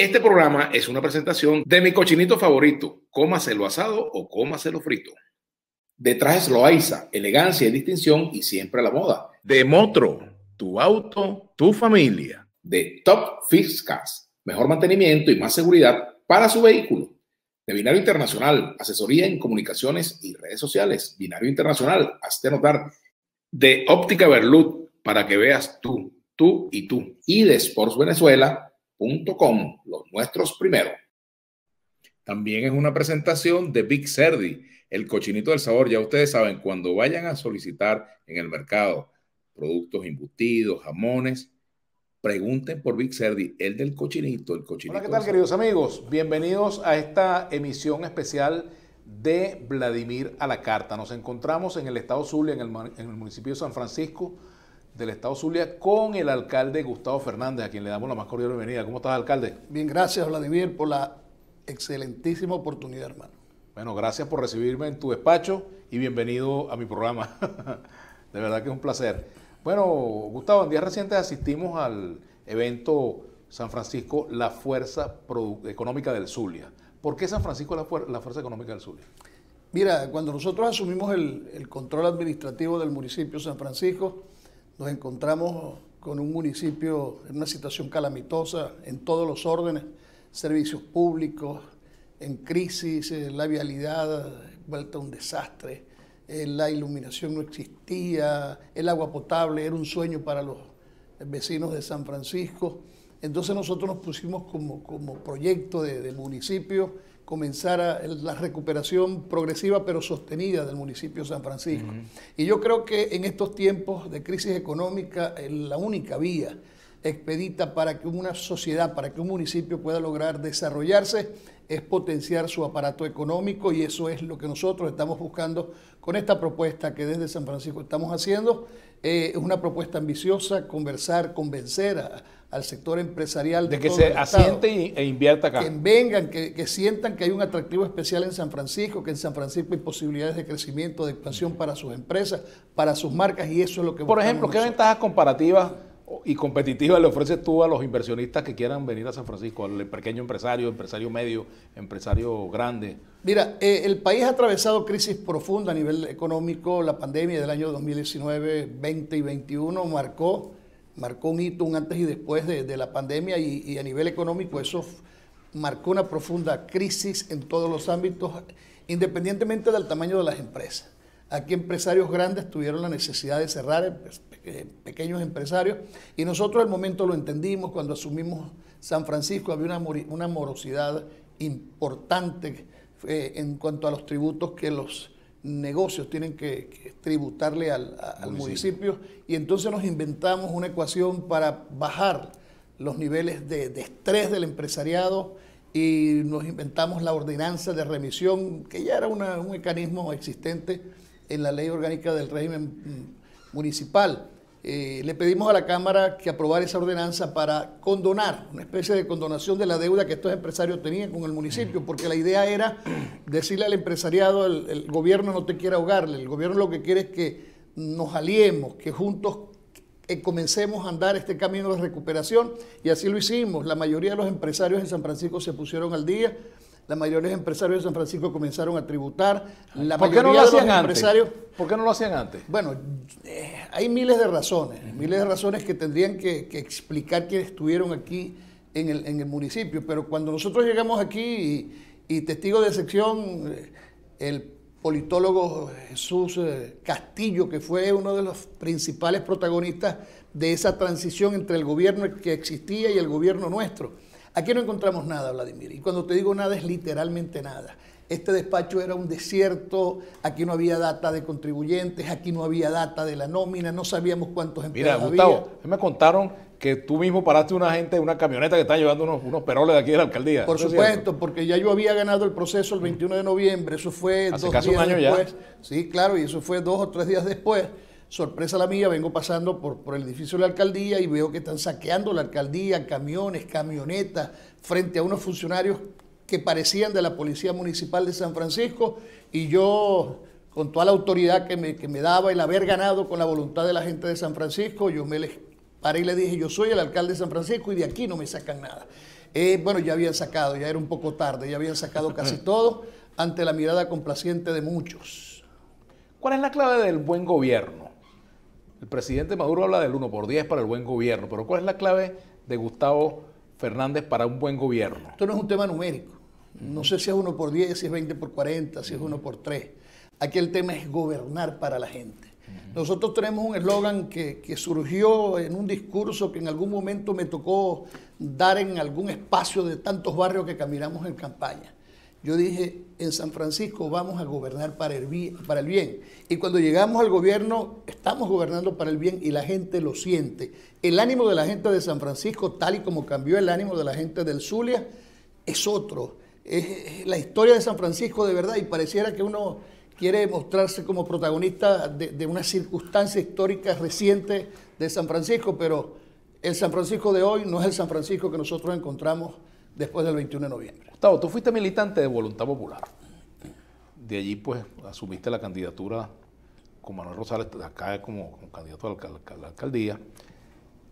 Este programa es una presentación de mi cochinito favorito, cómaselo asado o cómaselo frito. De Trajes Loaiza, elegancia y distinción y siempre a la moda. De Motro, tu auto, tu familia. De Top Fix Cars, mejor mantenimiento y más seguridad para su vehículo. De Binario Internacional, asesoría en comunicaciones y redes sociales. Binario Internacional, hazte notar. De Óptica Berlut, para que veas tú y tú. Y de sportsvenezuela.com, los nuestros primero. También es una presentación de Big Cerdi, el cochinito del sabor. Ya ustedes saben, cuando vayan a solicitar en el mercado productos embutidos, jamones, pregunten por Big Cerdi, el del cochinito, el cochinito. Hola, ¿qué tal, queridos amigos? Bienvenidos a esta emisión especial de Vladimir a la Carta. Nos encontramos en el estado Zulia, en el municipio de San Francisco del estado Zulia, con el alcalde Gustavo Fernández, a quien le damos la más cordial bienvenida. ¿Cómo estás, alcalde? Bien, gracias, Vladimir, por la excelentísima oportunidad, hermano. Bueno, gracias por recibirme en tu despacho y bienvenido a mi programa. De verdad que es un placer. Bueno, Gustavo, en días recientes asistimos al evento San Francisco, la Fuerza Económica del Zulia. ¿Por qué San Francisco es la Fuerza Económica del Zulia? Mira, cuando nosotros asumimos el control administrativo del municipio de San Francisco, nos encontramos con un municipio en una situación calamitosa en todos los órdenes, servicios públicos, en crisis, la vialidad vuelta a un desastre, la iluminación no existía, el agua potable era un sueño para los vecinos de San Francisco. Entonces nosotros nos pusimos como proyecto del municipio comenzar la recuperación progresiva pero sostenida del municipio de San Francisco. Y yo creo que en estos tiempos de crisis económica, la única vía expedita para que una sociedad, para que un municipio pueda lograr desarrollarse, es potenciar su aparato económico, y eso es lo que nosotros estamos buscando con esta propuesta que desde San Francisco estamos haciendo. Es una propuesta ambiciosa, convencer al sector empresarial de que se asiente e invierta acá. Que vengan, que sientan que hay un atractivo especial en San Francisco, que en San Francisco hay posibilidades de crecimiento, de expansión para sus empresas, para sus marcas, y eso es lo que Por ejemplo, ¿qué ventajas comparativas y competitivas le ofreces tú a los inversionistas que quieran venir a San Francisco, al pequeño empresario, empresario medio, empresario grande? Mira, el país ha atravesado crisis profunda a nivel económico. La pandemia del año 2019, 20 y 21 marcó un hito, un antes y después de la pandemia, y a nivel económico eso marcó una profunda crisis en todos los ámbitos, independientemente del tamaño de las empresas. Aquí empresarios grandes tuvieron la necesidad de cerrar, pequeños empresarios, y nosotros al momento lo entendimos. Cuando asumimos San Francisco había una morosidad importante en cuanto a los tributos que los negocios tienen que tributarle al municipio, y entonces nos inventamos una ecuación para bajar los niveles de estrés del empresariado, y nos inventamos la ordenanza de remisión, que ya era un mecanismo existente en la ley orgánica del régimen municipal. Le pedimos a la Cámara que aprobara esa ordenanza para condonar, una especie de condonación de la deuda que estos empresarios tenían con el municipio, porque la idea era decirle al empresariado: el gobierno no te quiere ahogarle, el gobierno lo que quiere es que nos aliemos, que juntos comencemos a andar este camino de recuperación, y así lo hicimos. La mayoría de los empresarios en San Francisco se pusieron al día. La mayoría de los empresarios de San Francisco comenzaron a tributar. ¿Por qué no lo hacían antes? ¿Por qué no lo hacían antes? Bueno, hay miles de razones que tendrían que explicar quienes estuvieron aquí en el municipio. Pero cuando nosotros llegamos aquí, y testigo de excepción, el politólogo Jesús Castillo, que fue uno de los principales protagonistas de esa transición entre el gobierno que existía y el gobierno nuestro. Aquí no encontramos nada, Vladimir, y cuando te digo nada es literalmente nada. Este despacho era un desierto, aquí no había data de contribuyentes, aquí no había data de la nómina, no sabíamos cuántos empleados había. Mira, Gustavo, me contaron que tú mismo paraste una camioneta que está llevando unos peroles de aquí de la alcaldía. Por supuesto, porque ya yo había ganado el proceso el 21 de noviembre, eso fue hace 2 casi días un año después. Ya. Sí, claro, y eso fue 2 o 3 días después. Sorpresa la mía, vengo pasando por el edificio de la alcaldía y veo que están saqueando la alcaldía, camiones, camionetas, frente a unos funcionarios que parecían de la Policía Municipal de San Francisco, y yo, con toda la autoridad que me daba, el haber ganado con la voluntad de la gente de San Francisco, yo me les paré y le dije: yo soy el alcalde de San Francisco y de aquí no me sacan nada. Bueno, ya habían sacado, ya era un poco tarde, ya habían sacado casi todo ante la mirada complaciente de muchos. ¿Cuál es la clave del buen gobierno? El presidente Maduro habla del 1/10 para el buen gobierno, pero ¿cuál es la clave de Gustavo Fernández para un buen gobierno? Esto no es un tema numérico. No sé si es 1/10, si es 20/40, si es 1/3. Aquí el tema es gobernar para la gente. Nosotros tenemos un eslogan que surgió en un discurso que en algún momento me tocó dar en algún espacio de tantos barrios que caminamos en campaña. Yo dije, en San Francisco vamos a gobernar para el bien. Y cuando llegamos al gobierno, estamos gobernando para el bien y la gente lo siente. El ánimo de la gente de San Francisco, tal y como cambió el ánimo de la gente del Zulia, es otro. Es la historia de San Francisco de verdad y pareciera que uno quiere mostrarse como protagonista de una circunstancia histórica reciente de San Francisco, pero el San Francisco de hoy no es el San Francisco que nosotros encontramos después del 21 de noviembre. Gustavo, tú fuiste militante de Voluntad Popular. De allí, pues, asumiste la candidatura con Manuel Rosales, acá como candidato a la alcaldía.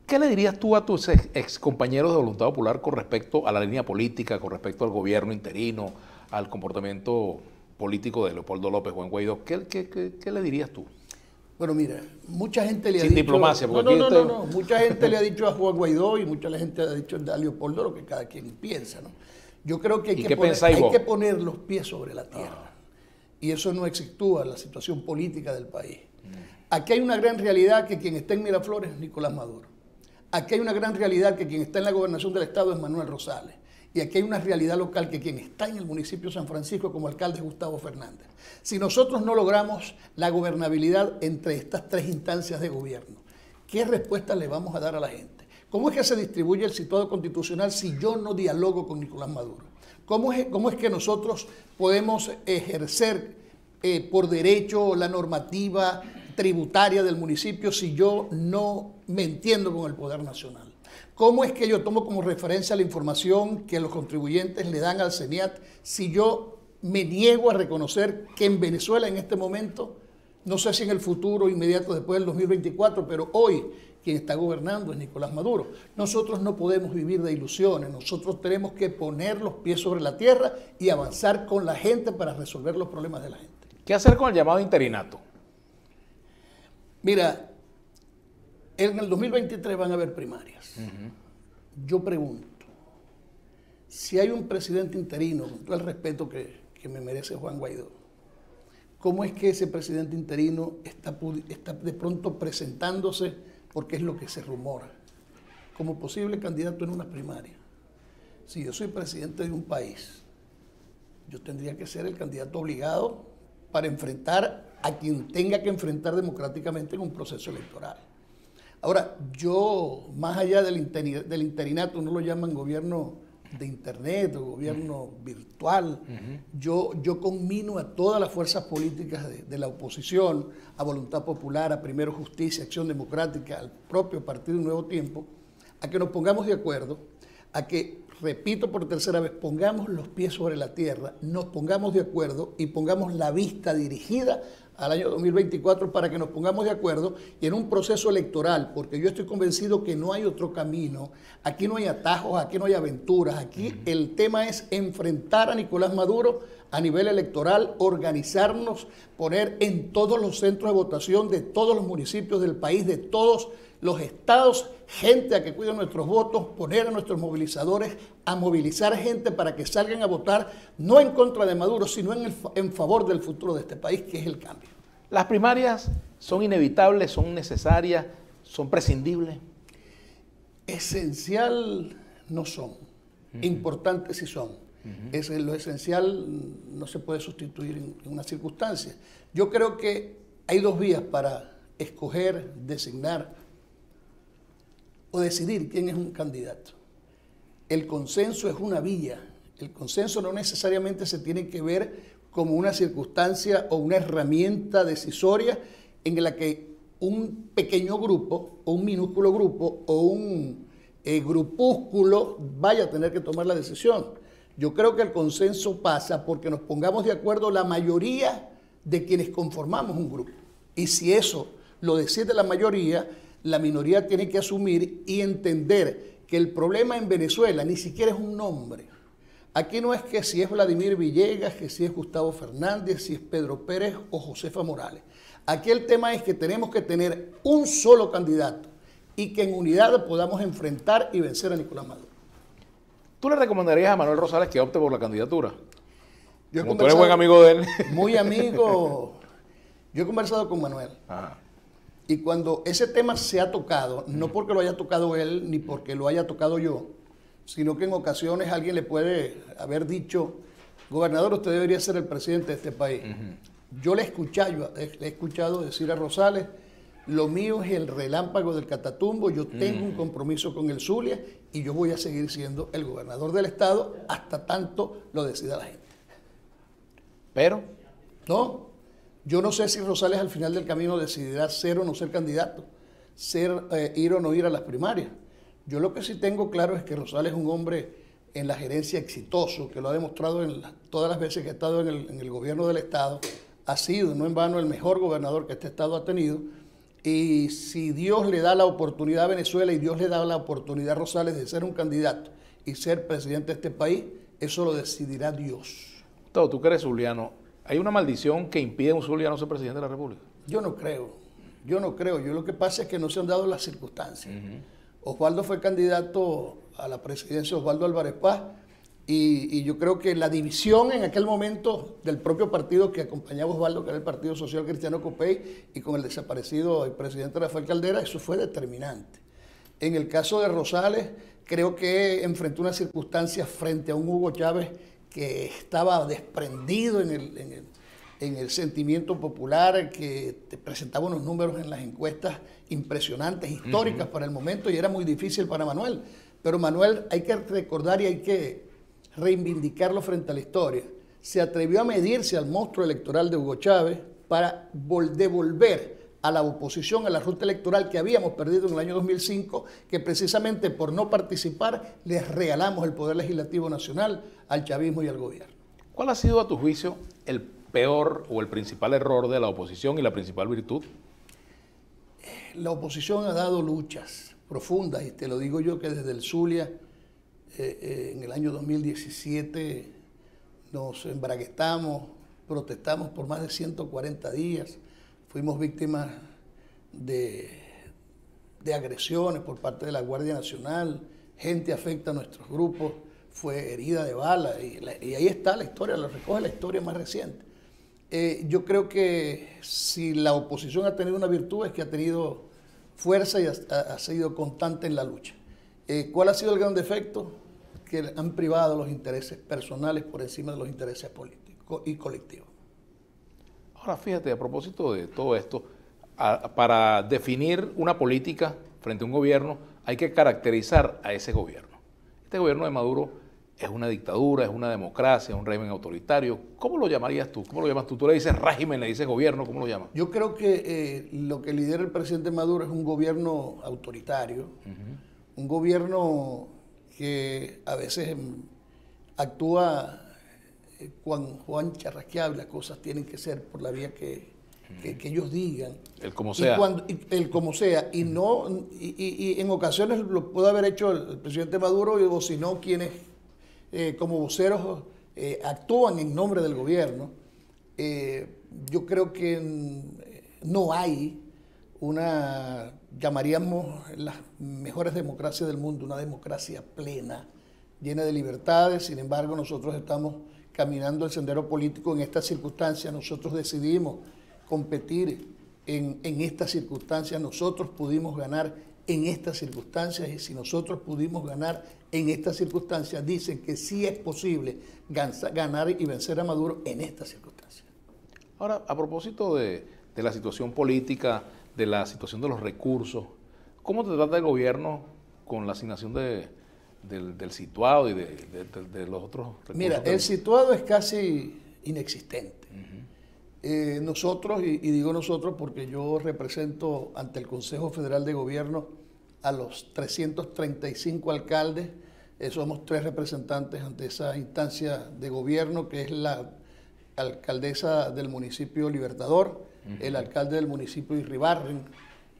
¿Qué le dirías tú a tus ex compañeros de Voluntad Popular con respecto a la línea política, con respecto al gobierno interino, al comportamiento político de Leopoldo López, Juan Guaidó? ¿Qué le dirías tú? Bueno, mira, mucha gente le ha Sin dicho... diplomacia, porque No. Mucha gente le ha dicho a Juan Guaidó y mucha gente le ha dicho a Leopoldo lo que cada quien piensa, ¿no? Yo creo que hay que poner los pies sobre la tierra. Y eso no exceptúa la situación política del país. Aquí hay una gran realidad que quien está en Miraflores es Nicolás Maduro. Aquí hay una gran realidad que quien está en la gobernación del Estado es Manuel Rosales. Y aquí hay una realidad local que quien está en el municipio de San Francisco como alcalde es Gustavo Fernández. Si nosotros no logramos la gobernabilidad entre estas tres instancias de gobierno, ¿qué respuesta le vamos a dar a la gente? ¿Cómo es que se distribuye el situado constitucional si yo no dialogo con Nicolás Maduro? ¿Cómo es que nosotros podemos ejercer por derecho la normativa tributaria del municipio si yo no me entiendo con el poder nacional? ¿Cómo es que yo tomo como referencia la información que los contribuyentes le dan al CENIAT si yo me niego a reconocer que en Venezuela en este momento, no sé si en el futuro inmediato después del 2024, pero hoy quien está gobernando es Nicolás Maduro? Nosotros no podemos vivir de ilusiones, nosotros tenemos que poner los pies sobre la tierra y avanzar con la gente para resolver los problemas de la gente. ¿Qué hacer con el llamado interinato? Mira, en el 2023 van a haber primarias. Yo pregunto, si hay un presidente interino, con todo el respeto que me merece Juan Guaidó, ¿cómo es que ese presidente interino está de pronto presentándose, porque es lo que se rumora, como posible candidato en una primaria? Si yo soy presidente de un país, yo tendría que ser el candidato obligado para enfrentar a quien tenga que enfrentar democráticamente en un proceso electoral. Ahora, yo, más allá del interinato, no lo llaman gobierno de internet o gobierno virtual, yo conmino a todas las fuerzas políticas de la oposición, a Voluntad Popular, a Primero Justicia, Acción Democrática, al propio Partido Nuevo Tiempo, a que nos pongamos de acuerdo, a que, repito por tercera vez, pongamos los pies sobre la tierra, nos pongamos de acuerdo y pongamos la vista dirigida al año 2024 para que nos pongamos de acuerdo y en un proceso electoral, porque yo estoy convencido que no hay otro camino, aquí no hay atajos, aquí no hay aventuras, aquí el tema es enfrentar a Nicolás Maduro a nivel electoral, organizarnos, poner en todos los centros de votación de todos los municipios del país, de todos los estados, gente a que cuide nuestros votos, poner a nuestros movilizadores a movilizar gente para que salgan a votar, no en contra de Maduro, sino en favor del futuro de este país, que es el cambio. ¿Las primarias son inevitables, son necesarias, son prescindibles? Esencial no son, importantes sí son. Lo esencial no se puede sustituir en una circunstancia. Yo creo que hay dos vías para escoger, designar o decidir quién es un candidato. El consenso es una vía. El consenso no necesariamente se tiene que ver como una circunstancia o una herramienta decisoria en la que un pequeño grupo o un minúsculo grupo o un grupúsculo vaya a tener que tomar la decisión. Yo creo que el consenso pasa porque nos pongamos de acuerdo la mayoría de quienes conformamos un grupo. Y si eso lo decide la mayoría, la minoría tiene que asumir y entender que el problema en Venezuela ni siquiera es un nombre. Aquí no es que si es Vladimir Villegas, que si es Gustavo Fernández, si es Pedro Pérez o Josefa Morales. Aquí el tema es que tenemos que tener un solo candidato y que en unidad podamos enfrentar y vencer a Nicolás Maduro. ¿Tú le recomendarías a Manuel Rosales que opte por la candidatura? Yo Como tú eres buen amigo de él. Muy amigo. Yo he conversado con Manuel. Ajá. Y cuando ese tema se ha tocado, no porque lo haya tocado él ni porque lo haya tocado yo, sino que en ocasiones alguien le puede haber dicho, gobernador, usted debería ser el presidente de este país. Yo le he escuchado decir a Rosales, lo mío es el relámpago del Catatumbo, yo tengo un compromiso con el Zulia y yo voy a seguir siendo el gobernador del estado hasta tanto lo decida la gente. Pero, No, yo no sé si Rosales al final del camino decidirá ser o no ser candidato, ir o no ir a las primarias. Yo lo que sí tengo claro es que Rosales es un hombre en la gerencia exitoso, que lo ha demostrado todas las veces que ha estado en el gobierno del estado, ha sido, no en vano, el mejor gobernador que este estado ha tenido. Y si Dios le da la oportunidad a Venezuela y Dios le da la oportunidad a Rosales de ser un candidato y ser presidente de este país, eso lo decidirá Dios. Gustavo, tú que eres zuliano, ¿hay una maldición que impide a un zuliano ser presidente de la República? Yo no creo. Yo lo que pasa es que no se han dado las circunstancias. Osvaldo fue candidato a la presidencia, Osvaldo Álvarez Paz, y yo creo que la división en aquel momento del propio partido que acompañaba a Osvaldo, que era el Partido Social Cristiano Copey, y con el desaparecido el presidente Rafael Caldera, eso fue determinante. En el caso de Rosales, creo que enfrentó una circunstancia frente a un Hugo Chávez que estaba desprendido en el sentimiento popular, que te presentaba unos números en las encuestas impresionantes, históricas para el momento, y era muy difícil para Manuel. Pero Manuel, hay que recordar y hay que reivindicarlo frente a la historia. Se atrevió a medirse al monstruo electoral de Hugo Chávez para devolver a la oposición a la ruta electoral que habíamos perdido en el año 2005, que precisamente por no participar les regalamos el Poder Legislativo Nacional al chavismo y al gobierno. ¿Cuál ha sido, a tu juicio, el peor o el principal error de la oposición y la principal virtud? La oposición ha dado luchas profundas, y te lo digo yo que desde el Zulia, en el año 2017, nos embraguetamos, protestamos por más de 140 días, fuimos víctimas de agresiones por parte de la Guardia Nacional, gente afecta a nuestros grupos, fue herida de bala, y ahí está la historia, la recoge la historia más reciente. Yo creo que si la oposición ha tenido una virtud es que ha tenido fuerza y ha sido constante en la lucha. ¿Cuál ha sido el gran defecto? Que han privado los intereses personales por encima de los intereses políticos y colectivos. Ahora, fíjate, a propósito de todo esto, para definir una política frente a un gobierno, hay que caracterizar a ese gobierno. Este gobierno de Maduro es una dictadura, es una democracia, es un régimen autoritario. ¿Cómo lo llamarías tú? ¿Cómo lo llamas tú? Tú le dices régimen, le dices gobierno, ¿cómo lo llamas? Yo creo que lo que lidera el presidente Maduro es un gobierno autoritario, un gobierno que a veces actúa Juan charrasqueable, las cosas tienen que ser por la vía que ellos digan. El como sea. El como sea. Y en ocasiones lo puede haber hecho el presidente Maduro, o si no, quienes como voceros actúan en nombre del gobierno. Yo creo que no hay llamaríamos las mejores democracias del mundo, una democracia plena, llena de libertades. Sin embargo, nosotros estamos caminando el sendero político en estas circunstancias. Nosotros decidimos competir en estas circunstancias, nosotros pudimos ganar en estas circunstancias, y si nosotros pudimos ganar en estas circunstancias, dicen que sí es posible ganar y vencer a Maduro en estas circunstancias. Ahora, a propósito de la situación política, de la situación de los recursos, ¿cómo te trata el gobierno con la asignación del situado y de los otros recursos? Mira, el situado es casi inexistente. Nosotros, y digo nosotros porque yo represento ante el Consejo Federal de Gobierno a los 335 alcaldes, somos 3 representantes ante esa instancia de gobierno, que es la alcaldesa del municipio Libertador, el alcalde del municipio Irribarren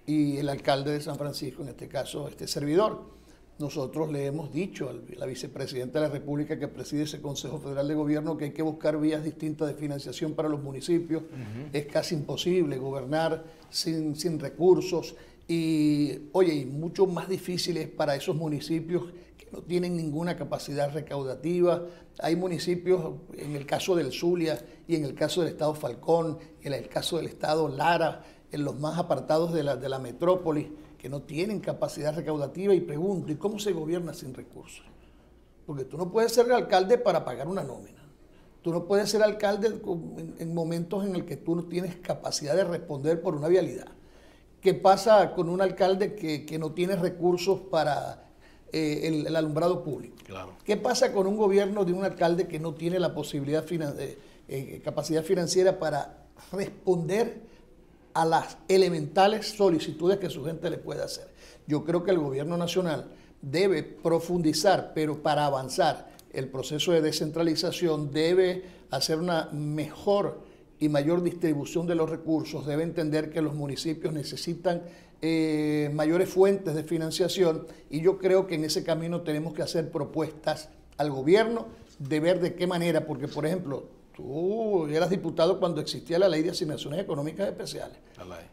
y el alcalde de San Francisco, en este caso este servidor. nosotros le hemos dicho a la vicepresidenta de la República que preside ese Consejo Federal de Gobierno que hay que buscar vías distintas de financiación para los municipios. Es casi imposible gobernar sin recursos y, oye, y mucho más difícil es para esos municipios que no tienen ninguna capacidad recaudativa. Hay municipios, en el caso del Zulia y en el caso del estado Falcón, en el caso del estado Lara, en los más apartados de la metrópoli, que no tienen capacidad recaudativa, y pregunto, ¿y cómo se gobierna sin recursos? Porque tú no puedes ser alcalde para pagar una nómina. Tú no puedes ser alcalde en momentos en el que tú no tienes capacidad de responder por una vialidad. ¿Qué pasa con un alcalde que no tiene recursos para el alumbrado público? Claro. ¿Qué pasa con un gobierno de un alcalde que no tiene la posibilidad capacidad financiera para responder a las elementales solicitudes que su gente le puede hacer? Yo creo que el gobierno nacional debe profundizar, pero para avanzar el proceso de descentralización debe hacer una mejor y mayor distribución de los recursos, debe entender que los municipios necesitan mayores fuentes de financiación, y yo creo que en ese camino tenemos que hacer propuestas al gobierno de ver de qué manera, porque por ejemplo, tú eras diputado cuando existía la Ley de Asignaciones Económicas Especiales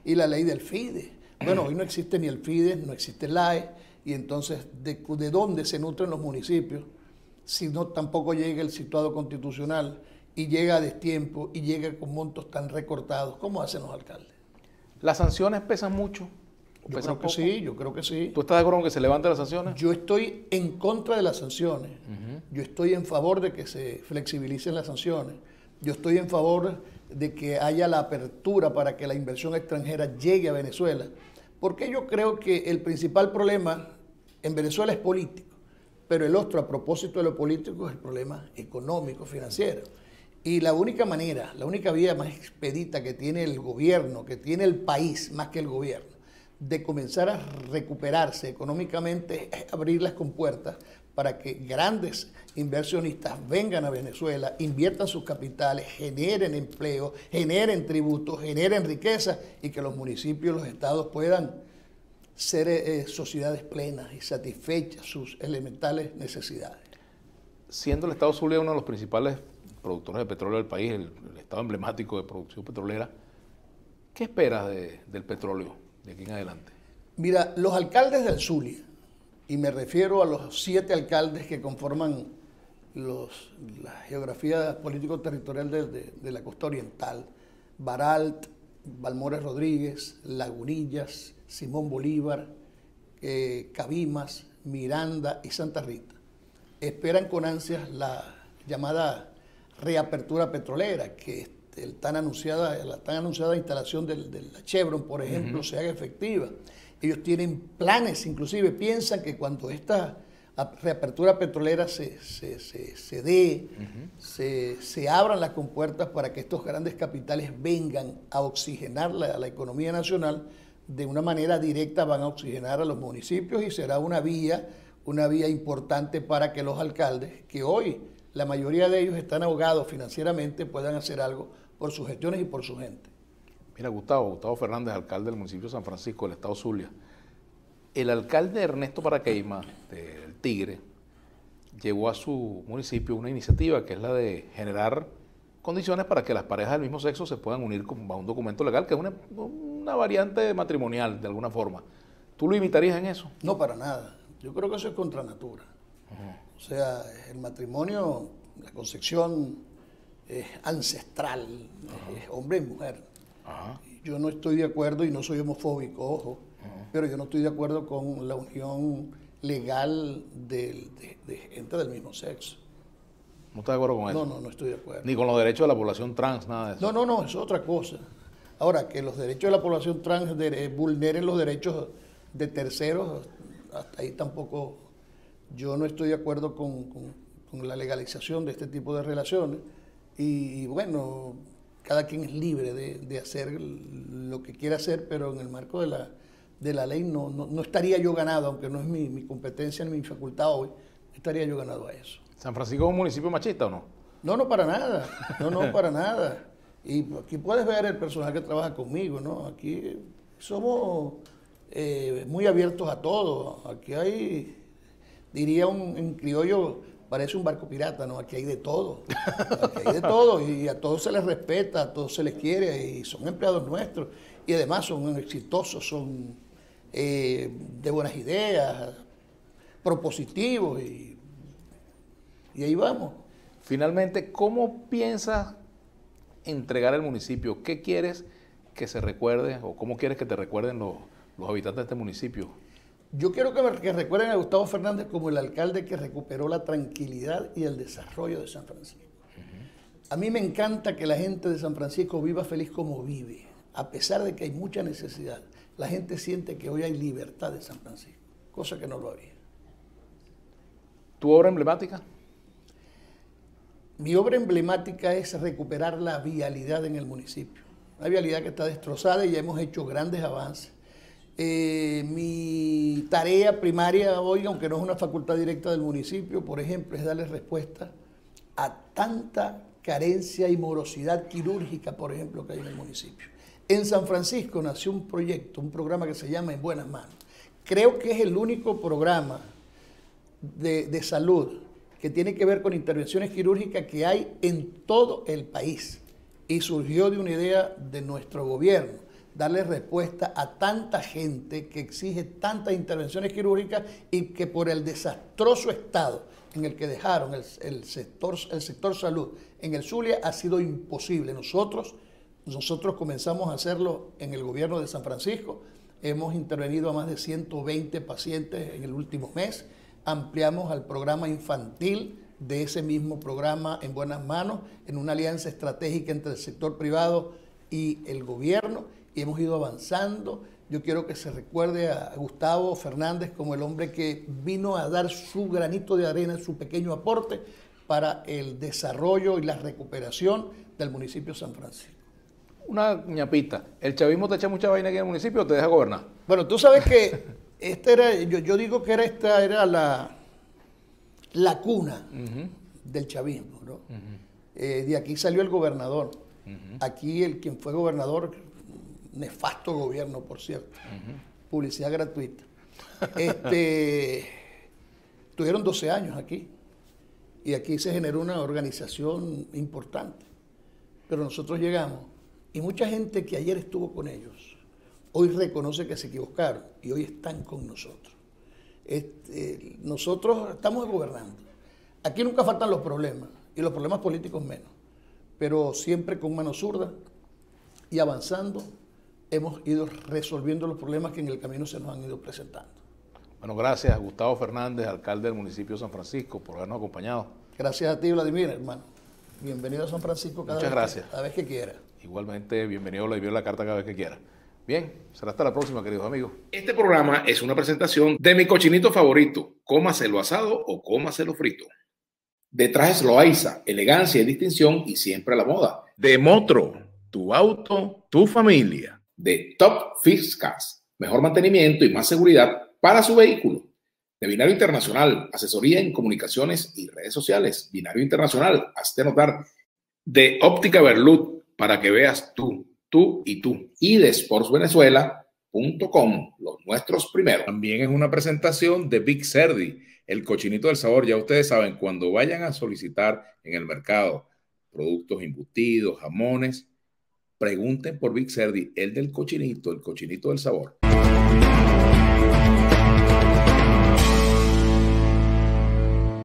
y la ley del FIDE. Bueno, hoy no existe ni el FIDE, no existe el AE, y entonces, ¿de dónde se nutren los municipios si no tampoco llega el situado constitucional y llega a destiempo y llega con montos tan recortados? ¿Cómo hacen los alcaldes? ¿Las sanciones pesan mucho? Yo creo que sí, yo creo que sí. ¿Tú estás de acuerdo con que se levanten las sanciones? Yo estoy en contra de las sanciones. Yo estoy en favor de que se flexibilicen las sanciones. Yo estoy en favor de que haya la apertura para que la inversión extranjera llegue a Venezuela, porque yo creo que el principal problema en Venezuela es político, pero el otro, a propósito de lo político, es el problema económico, financiero. Y la única manera, la única vía más expedita que tiene el gobierno, que tiene el país más que el gobierno, de comenzar a recuperarse económicamente es abrir las compuertas para que grandes inversionistas vengan a Venezuela, inviertan sus capitales, generen empleo, generen tributos, generen riqueza, y que los municipios, los estados puedan ser sociedades plenas y satisfechas sus elementales necesidades. Siendo el estado Zulia uno de los principales productores de petróleo del país, el estado emblemático de producción petrolera, ¿qué esperas del petróleo de aquí en adelante? Mira, los alcaldes del Zulia, y me refiero a los 7 alcaldes que conforman la geografía político-territorial de la costa oriental: Baralt, Balmores Rodríguez, Lagunillas, Simón Bolívar, Cabimas, Miranda y Santa Rita, esperan con ansias la llamada reapertura petrolera, que la tan anunciada instalación de la Chevron, por ejemplo, se haga efectiva. Ellos tienen planes, inclusive piensan que cuando esta reapertura petrolera se dé, se abran las compuertas para que estos grandes capitales vengan a oxigenar la economía nacional, de una manera directa van a oxigenar a los municipios, y será una vía importante para que los alcaldes, que hoy la mayoría de ellos están ahogados financieramente, puedan hacer algo por sus gestiones y por su gente. Mira, Gustavo Fernández, alcalde del municipio de San Francisco, del estado Zulia. El alcalde Ernesto Paracaíma, del Tigre, llevó a su municipio una iniciativa que es la de generar condiciones para que las parejas del mismo sexo se puedan unir a un documento legal, que es una variante matrimonial de alguna forma. ¿Tú lo imitarías en eso? No, para nada. Yo creo que eso es contra natura. O sea, el matrimonio, la concepción es ancestral, es hombre y mujer. Yo no estoy de acuerdo, y no soy homofóbico, ojo, pero yo no estoy de acuerdo con la unión legal de gente del mismo sexo. ¿No estás de acuerdo con eso? No estoy de acuerdo. Ni con los derechos de la población trans, nada de eso. No, eso es otra cosa. Ahora, que los derechos de la población trans vulneren los derechos de terceros, hasta ahí tampoco. Yo no estoy de acuerdo con la legalización de este tipo de relaciones, y bueno, cada quien es libre de hacer lo que quiera hacer, pero en el marco de la ley no estaría yo ganado, aunque no es mi competencia ni mi facultad hoy, estaría yo ganado a eso. ¿San Francisco es un municipio machista o no? No, para nada. No, para nada. Y aquí puedes ver el personal que trabaja conmigo, ¿no? Aquí somos muy abiertos a todo. Aquí hay diría en criollo, parece un barco pirata, ¿no? Aquí hay de todo. Aquí hay de todo y a todos se les respeta, a todos se les quiere y son empleados nuestros. Y además son exitosos, son de buenas ideas, propositivos y ahí vamos. Finalmente, ¿cómo piensas entregar el municipio? ¿Qué quieres que se recuerde o cómo quieres que te recuerden los habitantes de este municipio? Yo quiero que recuerden a Gustavo Fernández como el alcalde que recuperó la tranquilidad y el desarrollo de San Francisco. A mí me encanta que la gente de San Francisco viva feliz como vive. A pesar de que hay mucha necesidad, la gente siente que hoy hay libertad en San Francisco, cosa que no lo había. ¿Tu obra emblemática? Mi obra emblemática es recuperar la vialidad en el municipio. Una vialidad que está destrozada y ya hemos hecho grandes avances. Mi tarea primaria hoy, aunque no es una facultad directa del municipio, por ejemplo, es darle respuesta a tanta carencia y morosidad quirúrgica, por ejemplo, que hay en el municipio. En San Francisco nació un proyecto, un programa que se llama En Buenas Manos. Creo que es el único programa de salud que tiene que ver con intervenciones quirúrgicas que hay en todo el país. Y surgió de una idea de nuestro gobierno, darle respuesta a tanta gente que exige tantas intervenciones quirúrgicas y que por el desastroso estado en el que dejaron el sector salud en el Zulia ha sido imposible. Nosotros comenzamos a hacerlo en el gobierno de San Francisco, hemos intervenido a más de 120 pacientes en el último mes, ampliamos al programa infantil de ese mismo programa En Buenas Manos, en una alianza estratégica entre el sector privado y el gobierno, y hemos ido avanzando. Yo quiero que se recuerde a Gustavo Fernández como el hombre que vino a dar su granito de arena, su pequeño aporte para el desarrollo y la recuperación del municipio de San Francisco. Una ñapita. ¿El chavismo te echa mucha vaina aquí en el municipio o te deja gobernar? Bueno, tú sabes que yo digo que esta era la cuna del chavismo, ¿no? De aquí salió el gobernador. Aquí quien fue gobernador, nefasto gobierno, por cierto, publicidad gratuita. Tuvieron 12 años aquí y aquí se generó una organización importante. Pero nosotros llegamos y mucha gente que ayer estuvo con ellos, hoy reconoce que se equivocaron y hoy están con nosotros. Nosotros estamos gobernando. Aquí nunca faltan los problemas, y los problemas políticos menos, pero siempre con mano zurda y avanzando hemos ido resolviendo los problemas que en el camino se nos han ido presentando. Bueno, gracias a Gustavo Fernández, alcalde del municipio de San Francisco, por habernos acompañado. Gracias a ti, Vladimir, hermano. Bienvenido a San Francisco cada vez que quiera. Igualmente, bienvenido a Vladimir La Carta cada vez que quiera. Bien, será hasta la próxima, queridos amigos. Este programa es una presentación de mi cochinito favorito, cómaselo asado o cómaselo frito. De Trajes Loaiza, elegancia y distinción y siempre a la moda. De Motro, tu auto, tu familia. De Top Fix Cars, mejor mantenimiento y más seguridad para su vehículo. De Binario Internacional, asesoría en comunicaciones y redes sociales. Binario Internacional, hazte notar. De Óptica Berlut, para que veas tú y tú. Y de sportsvenezuela.com, los nuestros primeros. También es una presentación de Big Cerdi, el cochinito del sabor. Ya ustedes saben, cuando vayan a solicitar en el mercado productos embutidos, jamones, pregunten por Big Cerdi, el del cochinito, el cochinito del sabor.